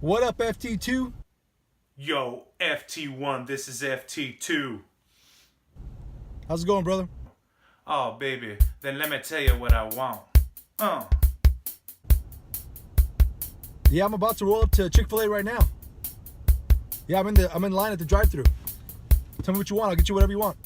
What up, FT2? Yo, FT1, this is FT2. How's it going, brother? Oh, baby, then let me tell you what I want. Yeah, I'm about to roll up to Chick-fil-A right now. Yeah, I'm in line at the drive-thru. Tell me what you want. I'll get you whatever you want.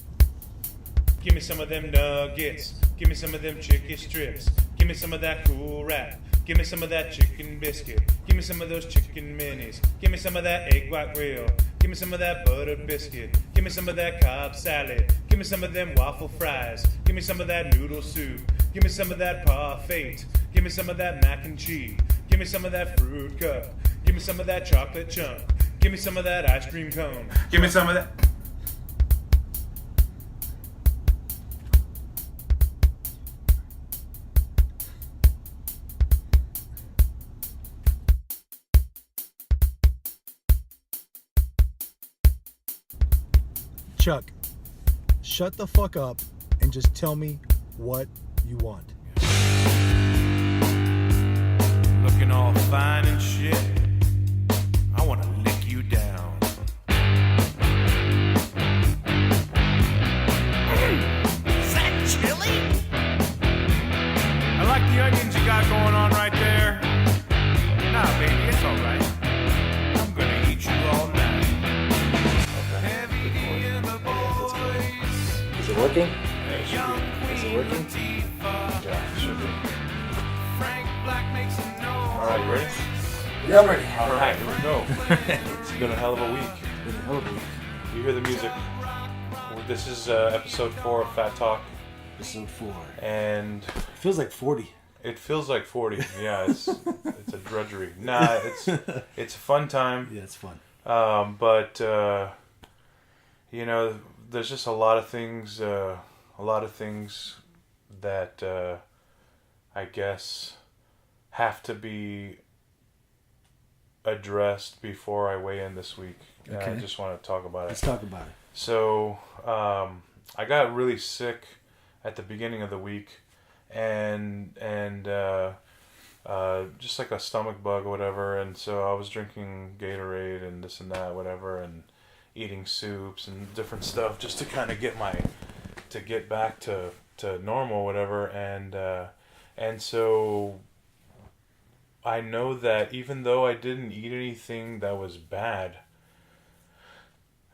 Give me some of them nuggets. Give me some of them chicken strips. Give me some of that cool wrap. Give me some of that chicken biscuit. Give me some of those chicken minis. Give me some of that egg white grill. Give me some of that butter biscuit. Give me some of that Cobb salad. Give me some of them waffle fries. Give me some of that noodle soup. Give me some of that parfait. Give me some of that mac and cheese. Give me some of that fruit cup. Give me some of that chocolate chunk. Give me some of that ice cream cone. Give me some of that. Chuck, shut the fuck up and just tell me what you want. Looking all fine and shit. I want to lick you down. Is that chili? I like the onions you got going on right there. Nah, baby, it's all right. I'm gonna eat you all night. Is it working? Is it working? Yeah, it should be. All right, you ready? Yeah, I'm ready. All right, here we go. It's been a hell of a week. You hear the music. This is episode 4 of Fat Talk. Episode 4. And It feels like 40. it feels like 40. Yeah, it's a drudgery. Nah, it's a fun time. Yeah, it's fun. But you know, there's just a lot of things that I guess have to be addressed before I weigh in this week. And I Okay. just want to talk about it. Let's talk about it. So, I got really sick at the beginning of the week, and just like a stomach bug or whatever, and so I was drinking Gatorade and this and that, whatever, and eating soups and different stuff just to kind of get back to normal, whatever, and so I know that even though I didn't eat anything that was bad,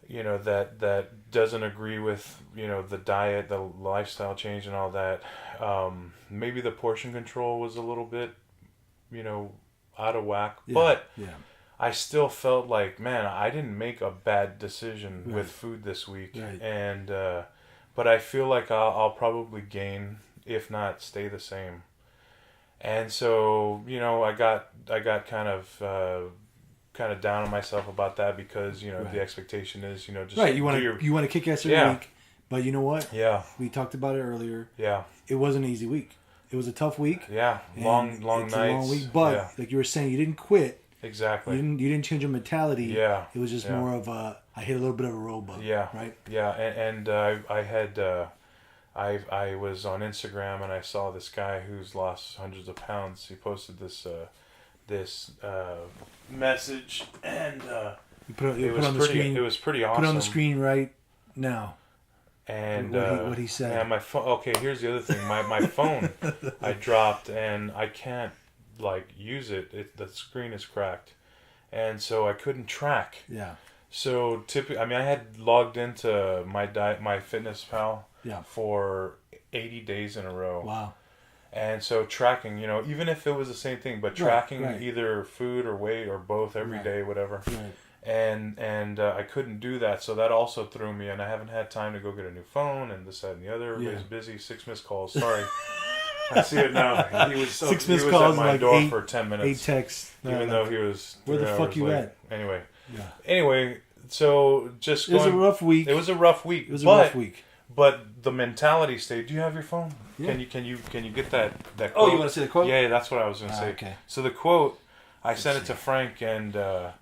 you know, that doesn't agree with, you know, the diet, the lifestyle change and all that, maybe the portion control was a little bit, you know, out of whack, but I still felt like, man, I didn't make a bad decision with food this week, and but I feel like I'll probably gain, if not stay the same. And so, you know, I got kind of down on myself about that because, you know, the expectation is, you know, just you want to kick ass every week, but you know what? Yeah, we talked about it earlier. Yeah, it wasn't an easy week. It was a tough week. Yeah, long it's nights. A long week, but like you were saying, you didn't quit. Exactly. You didn't change your mentality. Yeah. It was just more of I hit a little bit of a road bump. Yeah. Right. Yeah, and I had I was on Instagram and I saw this guy who's lost hundreds of pounds. He posted this message, and it was pretty awesome. Put it on the screen right now. And what he said. Yeah, my phone. Okay, here's the other thing. My phone, I dropped, and I can't like use it. The screen is cracked, and so I couldn't track. Yeah. So I had logged into my MyFitnessPal for 80 days in a row. Wow. And so tracking, you know, even if it was the same thing, but tracking either food or weight or both every day, whatever. Right. And I couldn't do that, so that also threw me, and I haven't had time to go get a new phone and this, that, and the other. Everybody's busy. 6 missed calls. Sorry. I see it now. He was 6 missed at calls, my like door for 10 minutes. 8 texts. Even though he was 3 where the fuck you late. at? Anyway. Yeah. Anyway, so just it was a rough week. It was a rough week. But the mentality stayed. Do you have your phone? Yeah. Can you get that quote? Oh, you want to say the quote? Yeah, that's what I was going to say. Okay. So the quote, I sent it to Frank, and go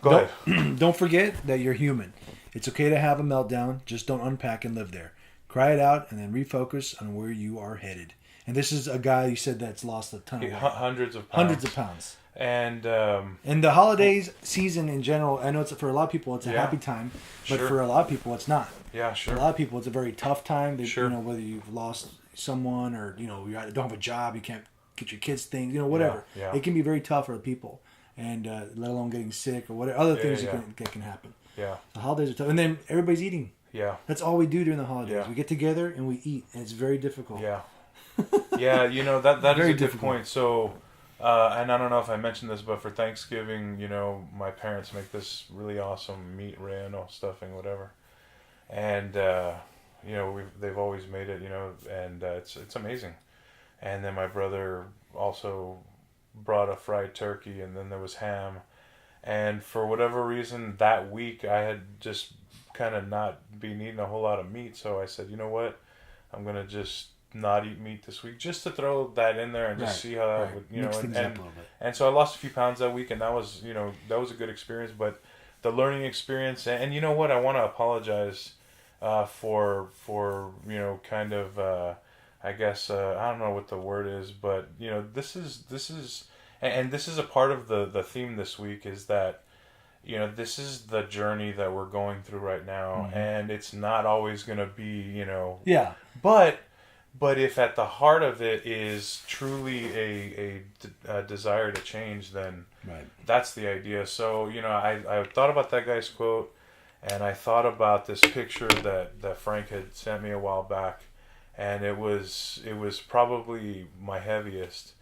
ahead. Don't forget that you're human. It's okay to have a meltdown. Just don't unpack and live there. Cry it out and then refocus on where you are headed. And this is a guy you said that's lost a ton of weight. Hundreds of pounds. Hundreds of pounds. And And the holidays season in general, I know it's for a lot of people it's a Yeah. happy time, but Sure. for a lot of people it's not. yeah, For sure. a lot of people it's a very tough time. They, Sure. You know, whether you've lost someone or you know you don't have a job, you can't get your kids things, you know, whatever. Yeah. It can be very tough for people, and let alone getting sick or whatever other things yeah. that can happen. Yeah, The holidays are tough, and then everybody's eating. yeah, That's all we do during the holidays. Yeah. We get together and we eat, and it's very difficult. yeah, yeah. You know that is a Very good difficult. point. So, and I don't know if I mentioned this, but for Thanksgiving, you know, my parents make this really awesome meat relleno stuffing, whatever, and you know they've always made it, you know, and it's amazing. And then my brother also brought a fried turkey, and then there was ham. And for whatever reason, that week I had just kind of not been eating a whole lot of meat, so I said, you know what, I'm gonna just not eat meat this week, just to throw that in there and just Right, see how that right. would, you Mix know, things up a little bit. and so I lost a few pounds that week, and that was, you know, that was a good experience. But the learning experience, and you know what, I want to apologize for you know, kind of I guess I don't know what the word is, but you know, this is and this is a part of the theme this week, is that, you know, this is the journey that we're going through right now, and it's not always going to be, you know, Yeah. but if at the heart of it is truly a desire to change, then Right. that's the idea. So, you know, I thought about that guy's quote, and I thought about this picture that Frank had sent me a while back, and it was probably my heaviest,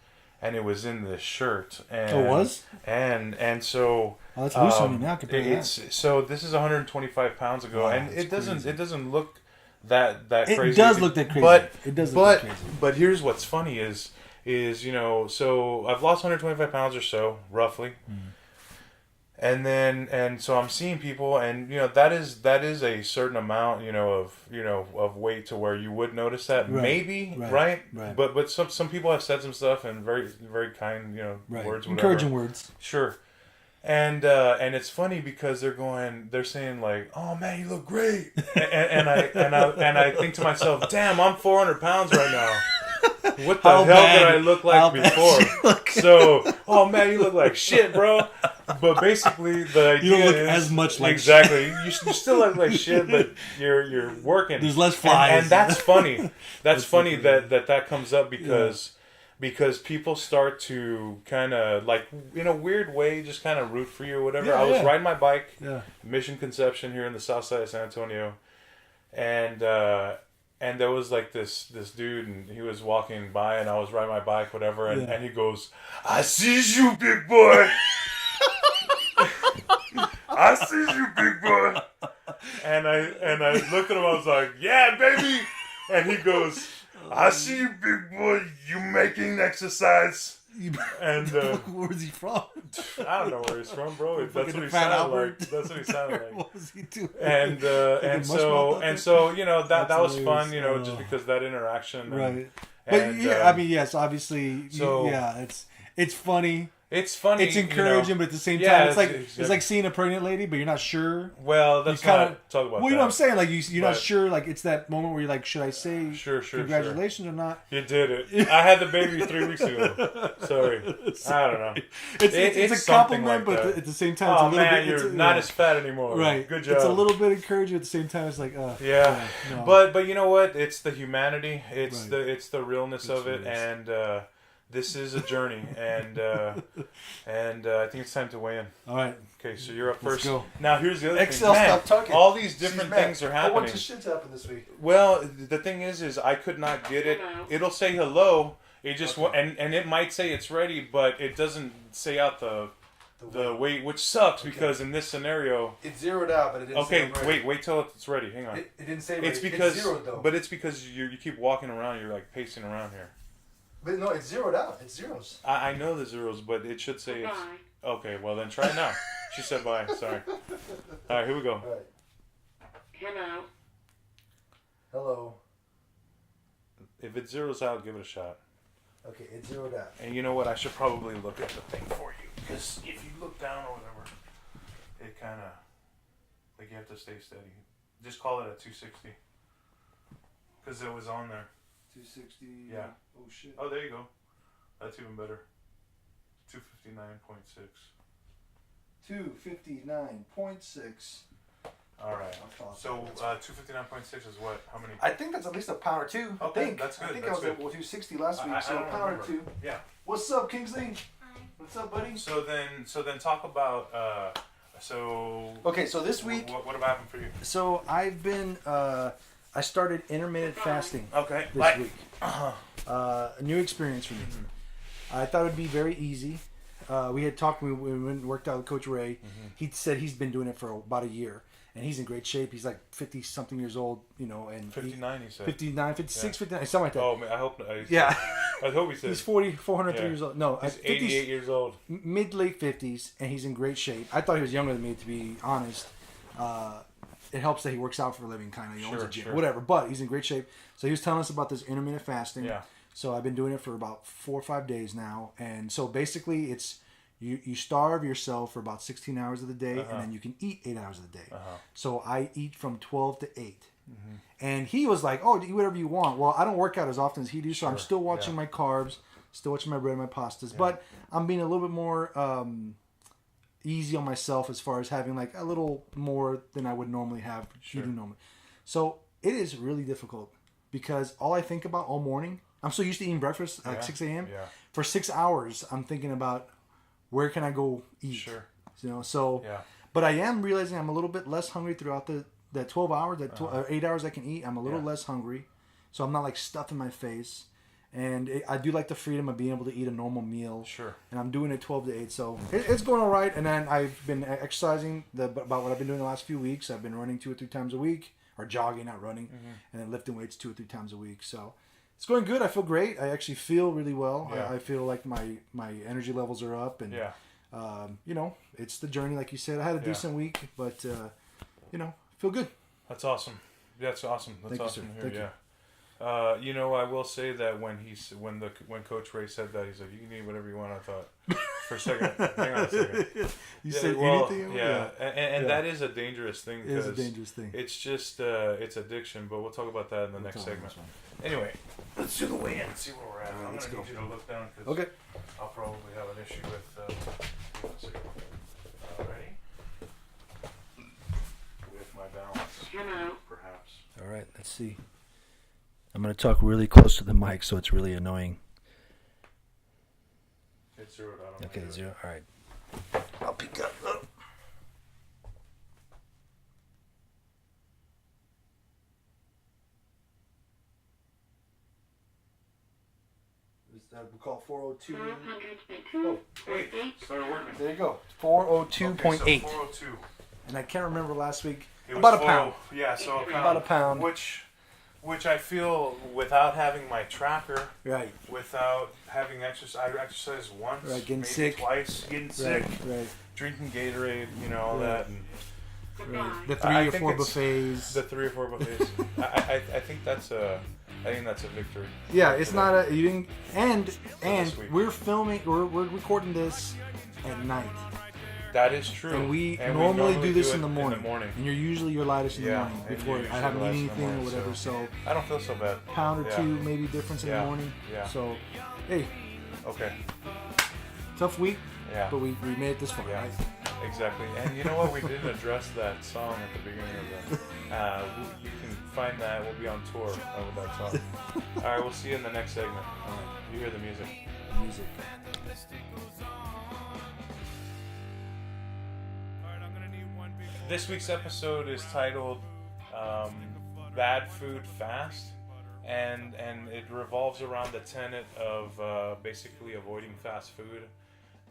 and it was in this shirt. And Oh, it was? And so Oh, that's loose on you now compared to that. so this is 125 pounds ago, Wow, and that's it doesn't crazy. it doesn't look that It crazy. does look that crazy. But It does look that crazy. but here's what's funny is you know, so I've lost 125 pounds or so, roughly. And so I'm seeing people, and you know, that is a certain amount, you know, of weight to where you would notice that, Right, maybe, right, right? right. But some people have said some stuff, and very very kind, you know, Right. words, whatever. Encouraging words. Sure. And it's funny because they're saying like, "Oh man, you look great," and I think to myself, "Damn, I'm 400 pounds right now. What the How hell bad- did I look how like bad before?" you look. So, oh man, you look like shit, bro. But basically, the idea You don't look is, as much like exactly. You still look like shit, but you're working. There's less flies. and that's funny. That's funny funny. that comes up because people start to kind of, like, in a weird way, just kind of root for you or whatever. Yeah, I was yeah. riding my bike, Yeah. Mission Conception here in the south side of San Antonio, and there was like this dude, and he was walking by, and I was riding my bike, whatever, and, Yeah. and he goes, "I see you, big boy." "I see you, big boy." And I looked at him, I was like, "Yeah, baby." And he goes, "I see you, big boy. You making exercise." And Where's he from? I don't know where he's from, bro. That's what Fucking he Fat sounded Albert. like. That's what he sounded like. What was he doing? And mushmouth out so you know, that That's was fun, hilarious. you know, just because that interaction. And, Right. But and, yeah, I mean, yes, obviously, so- yeah, it's funny. it's funny. It's you encouraging, know. but at the same Yeah, time, it's like exactly. it's like seeing a pregnant lady, but you're not sure. Well, that's You kinda- not talk about. Well, you know what I'm saying? Like you're not But- sure. Like it's that moment where you're like, should I say Sure. congratulations or not? You did it. I had the baby 3 weeks ago. Sorry. I don't know. It's a something compliment, like but that. at the same time, it's a Oh little man, bit. you're not as fat anymore. right. Good job. It's a little bit encouraging at the same time. It's like, Yeah, no. but you know what? It's the humanity. It's Right. it's the realness of what it, it is. and this is a journey, and I think it's time to weigh in. all right. Okay, so you're up Let's first. go. Now here's the other Excel, thing. Man, stop talking. all these different things are A happening. bunch of shit's happened this week. Well, the thing is I could not get it. It'll say hello. It just and it might say it's ready, but it doesn't say out the weight, which sucks because in this scenario. It's zeroed out, but it didn't Okay, say ready. wait till it's ready. Hang on. It didn't say ready. It's because, it's zeroed though. but it's because you keep walking around. You're like pacing around here. But no, it's zeroed out. It's zeros. I know the zeros, but it should say it's okay. Well, then try it now. She said bye. Sorry. All right, here we go. All right. Hello. Hello. If it zeroes out, give it a shot. Okay, it's zeroed out. And you know what? I should probably look at the thing for you, because if you look down or whatever, it kind of like you have to stay steady. Just call it at 260, because it was on there. 260. Yeah. Oh shit. Oh, there you go. That's even better. 259.6. All right. I'll So 259.6 is what? How many? I think that's at least a pound or two. Okay, I think. that's good. I think That's I was at good. 260 last week, I so a don't pound or remember. two. Yeah. What's up, Kingsley? What's up, buddy? So then talk about Okay, so this week, what happened for you? so I've been I started intermittent fasting Okay. this week. A new experience for me. I thought it'd be very easy. We had talked. We went and worked out with Coach Ray. He said he's been doing it for about a year, and he's in great shape. He's like 50 something years old, you know, and 59. He said. 59, 56, Yeah. 59, something like that. Oh man, I hope. Yeah. I hope he said. He's 403 Yeah. years old. No, He's 50s, 88 years old. mid late 50s, and he's in great shape. I thought he was younger than me, to be honest. It helps that he works out for a living, kind of. He owns a gym, whatever. But he's in great shape. So he was telling us about this intermittent fasting. Yeah. So I've been doing it for about 4 or 5 days now, and so basically it's you starve yourself for about 16 hours of the day, and then you can eat 8 hours of the day. So I eat from 12 to 8. And he was like, "Oh, eat whatever you want." Well, I don't work out as often as he do, so I'm still watching my carbs, still watching my bread and my pastas, but I'm being a little bit more easy on myself as far as having like a little more than I would normally have eating normally. So it is really difficult because all I think about all morning, I'm so used to eating breakfast at 6 a.m. Yeah. For 6 hours, I'm thinking about where can I go eat. Sure. You know, so. Yeah. But I am realizing I'm a little bit less hungry throughout that 12 hours, 8 hours I can eat. I'm a little less hungry, so I'm not like stuffing my face. And I do like the freedom of being able to eat a normal meal. Sure. And I'm doing it 12 to 8, so it's going all right. And then I've been exercising about what I've been doing the last few weeks. I've been running 2 or 3 times a week, or jogging, not running, and then lifting weights 2 or 3 times a week. So it's going good. I feel great. I actually feel really well. Yeah. I feel like my energy levels are up, and you know, it's the journey, like you said. I had a decent week, but you know, feel good. That's awesome. That's awesome. That's Thank you, awesome sir. to Thank hear. Yeah. You know, I will say that when Coach Ray said that, he's like, "You can eat whatever you want." I thought for a second, hang on a second. You said anything? Yeah, and that is a dangerous thing. It is a dangerous thing. It's just it's addiction, but we'll talk about that in the next segment. Anyway, let's do the weigh-in and see where we're at. I'm gonna need you to look down because I'll probably have an issue with. Ready? With my balance, Hello. perhaps. All right, let's see. I'm going to talk really close to the mic, so it's really annoying. It's zeroed out. Okay, 0. All right. I'll pick up. We call 402. 402. Hey, started working. There you go. Okay, 402.8. so 402. And I can't remember last week. It was About a pound. Yeah, so a pound. About a pound. Which I feel without having my tracker, Right. without having exercise, I exercised once, Right, getting maybe sick. twice, getting sick, Right. drinking Gatorade, you know, all Right. that. And Right. The I 3 or think 4 it's buffets. the 3 or 4 buffets. I think that's a victory. Yeah, it's today. not a you didn't and this week. we're filming we're recording this at night. That is true. And we normally do this in the morning. And you're usually your lightest in the Yeah, morning and before you're I haven't usually eaten the last in the anything or morning, whatever, so I don't feel so bad. pound or Yeah. 2 maybe difference in Yeah. the morning. Yeah. So hey, Okay. tough week, Yeah. but we made it this far, Yeah. right? Exactly. And you know what? We didn't address that song at the beginning of the. You can find that. We'll be on tour with that song. All right. We'll see you in the next segment. You hear the music. Music. This week's episode is titled "Bad Food Fast," and it revolves around the tenet of basically avoiding fast food.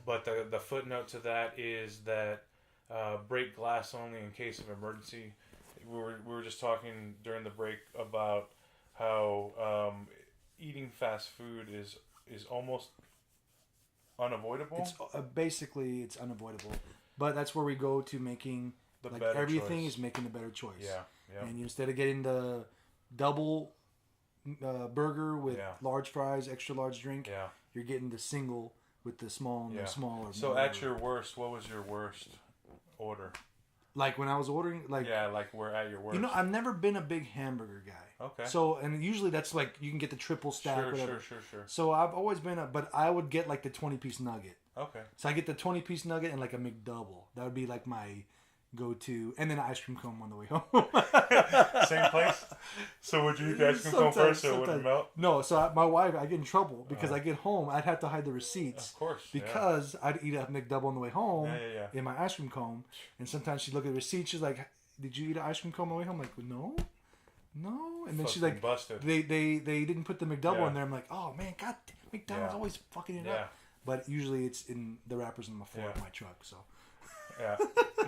But the footnote to that is that break glass only in case of emergency. We were just talking during the break about how eating fast food is almost unavoidable. It's basically it's unavoidable, but that's where we go to making The like better everything choice. is making the better choice. Yeah. And you, instead of getting the double burger with Yeah. large fries, extra large drink, Yeah. you're getting the single with the small and Yeah. the smaller. So at your worst, what was your worst order? like when I was ordering, like like we're at your worst. you know, I've never been a big hamburger guy. Okay. So and usually that's like you can get the triple stack, whatever. Sure. So I've always been but I would get like the 20-piece nugget. Okay. So I get the 20-piece nugget and like a McDouble. That would be like my go-to, and then an ice cream cone on the way home. Same place. So would you eat the ice cream cone first, so it wouldn't melt? No. So my wife, I get in trouble because I get home. I'd have to hide the receipts. Of course. Because I'd eat a McDouble on the way home Yeah. in my ice cream cone, and sometimes she'd look at the receipt. She's like, "Did you eat an ice cream cone on the way home?" I'm like, "No." And then she's like, busted. They didn't put the McDouble in there. I'm like, "Oh man, God, McDonald's always fucking it up." But usually it's in the wrappers in the floor of my truck. So. Yeah,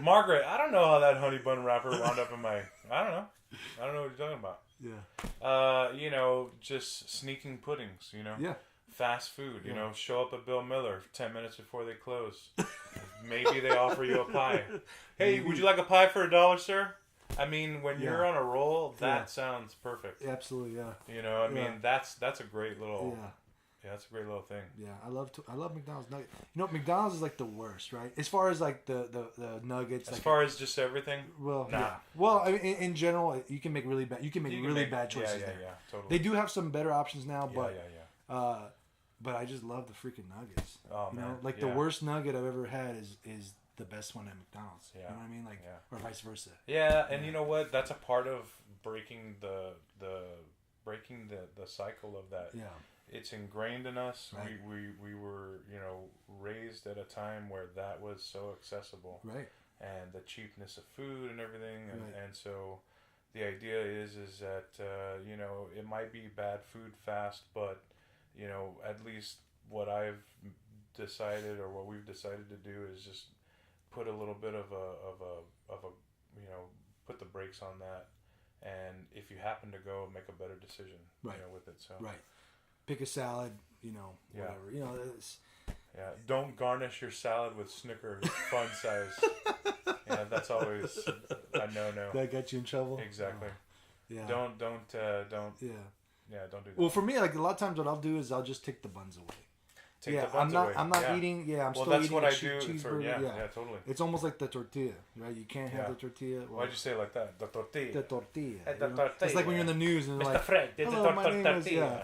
Margaret, I don't know how that honey bun wrapper wound up in my. I don't know what you're talking about. Yeah. Just sneaking puddings. Yeah. Fast food. You know, show up at Bill Miller 10 minutes before they close. Maybe they offer you a pie. Hey, would you like a pie for $1, sir? I mean, when you're on a roll, that sounds perfect. Absolutely, yeah. You know, I mean, that's a great little. Yeah. Yeah, that's a great little thing. Yeah, I love McDonald's nuggets. You know, McDonald's is like the worst, right? As far as like the nuggets. As like, far as just everything. Well, nah. Yeah. Well, I mean, in general, you can make really bad. You can make really bad choices there. Yeah, totally. They do have some better options now, but Yeah. but I just love the freaking nuggets. Oh you man. know, like the worst nugget I've ever had is the best one at McDonald's. Yeah. You know what I mean? Like, or vice versa. Yeah, and you know what? That's a part of breaking the cycle of that. Yeah. It's ingrained in us. Right. We were, raised at a time where that was so accessible. Right. And the cheapness of food and everything. Right. And so the idea is that, it might be bad food fast, but, at least what I've decided or what we've decided to do is just put a little bit of a put the brakes on that. And if you happen to go, make a better decision, with it. So. Right. Pick a salad, whatever. It's, yeah, don't garnish your salad with Snickers fun size. Yeah, that's always a no. That got you in trouble? Exactly. Yeah. Don't. Yeah. Yeah, don't do that. Well, for me, like a lot of times, what I'll do is I'll just take the buns away. Take the buns away. I'm not eating. Yeah, I'm well, still that's eating what a I do. cheeseburger. Yeah, totally. It's almost like the tortilla, right? You can't have the tortilla. Well, why'd you say it like that? The tortilla. The tortilla. The tortilla. It's like when you're in the news and they're Mr. like, Fred, "Hello,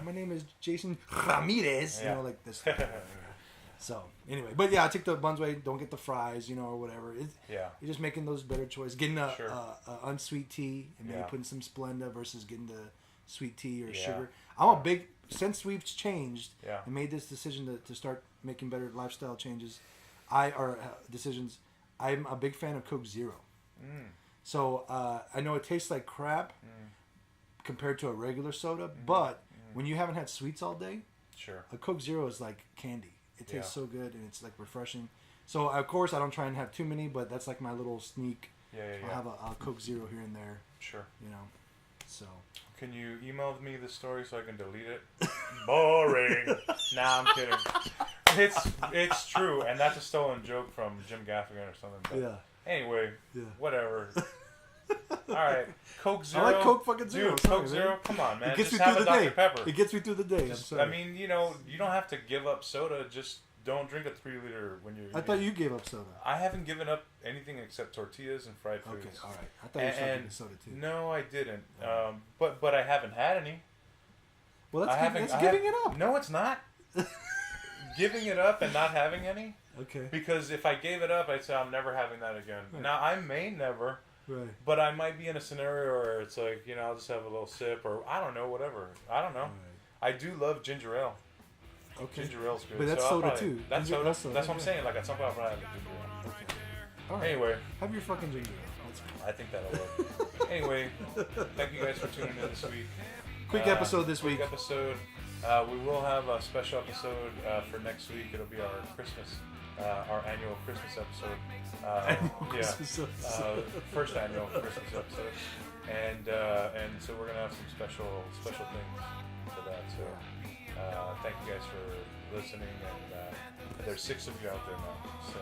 my name is Jason Ramirez." Yeah. Like this. So anyway, but yeah, I take the buns away. Don't get the fries, or whatever. You're just making those better choices. Getting a unsweet tea and maybe putting some Splenda versus getting the sweet tea or sugar. I'm a big since we've changed and made this decision to start making better lifestyle changes. Decisions. I'm a big fan of Coke Zero. So I know it tastes like crap compared to a regular soda, but when you haven't had sweets all day, a Coke Zero is like candy. It tastes so good and it's like refreshing. So of course I don't try and have too many, but that's like my little sneak. I'll have a Coke Zero here and there. Sure. So. Can you email me the story so I can delete it? Boring. Nah, I'm kidding. It's true, and that's a stolen joke from Jim Gaffigan or something. But anyway, whatever. All right, Coke Zero. I like Coke fucking Zero. Dude, sorry, Coke Zero. Man. Come on, man. It gets just me have through a the Dr. day. Pepper. It gets me through the day. Just, I mean, you don't have to give up soda. Just don't drink a 3-liter when you're. I thought you gave up soda. I haven't given up anything except tortillas and fried foods. Okay, all right. I thought you were drinking soda too. No, I didn't. But I haven't had any. Well, that's giving it up. No, it's not. Giving it up and not having any. Okay. Because if I gave it up, I'd say I'm never having that again. Right. Now I may never. Right. But I might be in a scenario where it's like, I'll just have a little sip or I don't know, whatever. I don't know. Right. I do love ginger ale. Okay. Ginger ale's good. But that's so soda too. That's soda. That's what I'm saying. Like at some point I'll have ginger ale. Okay. All right. Anyway. Have your fucking ginger ale. That's cool. I think that'll work. Anyway, thank you guys for tuning in this week. Quick episode this week. Quick episode. We will have a special episode for next week. It'll be our Christmas, our annual Christmas episode. First annual Christmas episode, and so we're gonna have some special things for that. So thank you guys for listening, and there's 6 of you out there now. So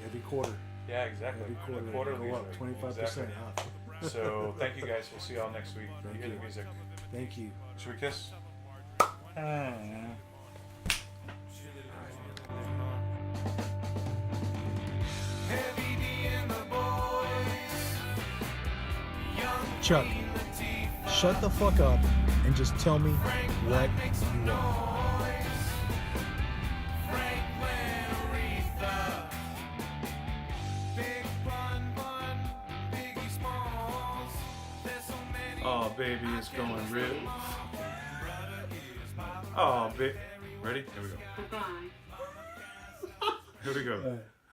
every quarter. Yeah, exactly. Every quarter go up 25% off. So thank you guys. We'll see y'all next week. You hear the music. Thank you. Should we kiss? Chuck, shut the fuck up and just tell me what you want. baby, it's going real. Oh, baby. Ready? Here we go. Goodbye. Here we go.